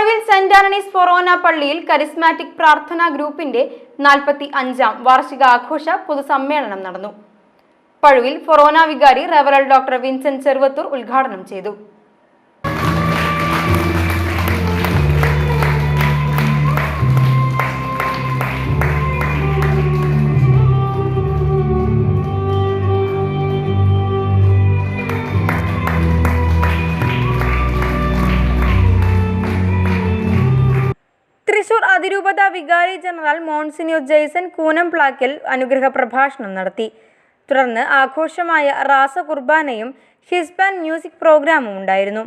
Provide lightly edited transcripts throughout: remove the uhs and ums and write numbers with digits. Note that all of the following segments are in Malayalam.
പഴുവിൽ സെന്റ് ആന്റണീസ് ഫൊറോന പള്ളിയിൽ കരിസ്മാറ്റിക് പ്രാർത്ഥനാ ഗ്രൂപ്പിന്റെ 45-ാം വാർഷിക ആഘോഷ പൊതുസമ്മേളനം നടന്നു. പഴുവിൽ ഫൊറോന വികാരി റെവറൽ ഡോക്ടർ വിൻസെന്റ് ചെറുവത്തൂർ ഉദ്ഘാടനം ചെയ്തു. തൃശൂർ അതിരൂപത വികാരി ജനറൽ മോൺസിഞ്ഞോർ ജെയ്സൺ കൂനംപ്ലാക്കൽ അനുഗ്രഹ പ്രഭാഷണം നടത്തി. തുടർന്ന് ആഘോഷമായ റാസ കുർബാനയും ഹിസ്ബാൻ മ്യൂസിക് പ്രോഗ്രാമും ഉണ്ടായിരുന്നു.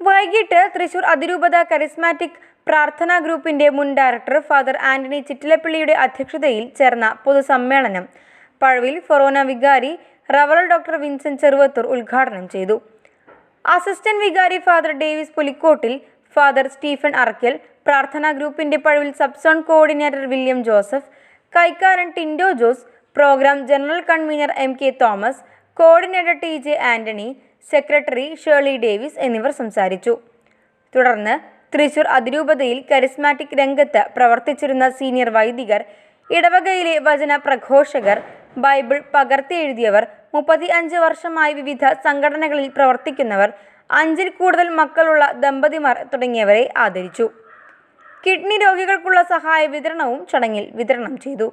വൈകിട്ട് തൃശൂർ അതിരൂപത കരിസ്മാറ്റിക് പ്രാർത്ഥനാ ഗ്രൂപ്പിന്റെ മുൻ ഡയറക്ടർ ഫാദർ ആന്റണി ചിറ്റിലപ്പള്ളിയുടെ അധ്യക്ഷതയിൽ ചേർന്ന പൊതുസമ്മേളനം പഴുവിൽ ഫൊറോന വികാരി റെവറൽ ഡോക്ടർ വിൻസെന്റ് ചെറുവത്തൂർ ഉദ്ഘാടനം ചെയ്തു. അസിസ്റ്റന്റ് വികാരി father Davis Pulikkottil, father Stephen Arakkal, പ്രാർത്ഥനാ ഗ്രൂപ്പിന്റെ Pazhuvil subzone coordinator William Joseph, കൈക്കാരൻ Tindo Jose, programme general convener MK Thomas, coordinator TJ Antony, secretary Shirley Davis എന്നിവർ സംസാരിച്ചു. തുടർന്ന് തൃശൂർ അതിരൂപതയിൽ കരിസ്മാറ്റിക് രംഗത്ത് പ്രവർത്തിച്ചിരുന്ന സീനിയർ വൈദികർ, ഇടവകയിലെ വചന പ്രഘോഷകർ, ബൈബിൾ പകർത്തിയെഴുതിയവർ, 35 വർഷമായി വിവിധ സംഘടനകളിൽ പ്രവർത്തിക്കുന്നവർ, 5-ൽ കൂടുതൽ മക്കളുള്ള ദമ്പതിമാർ തുടങ്ങിയവരെ ആദരിച്ചു. കിഡ്നി രോഗികൾക്കുള്ള സഹായ വിതരണവും ചടങ്ങിൽ വിതരണം ചെയ്തു.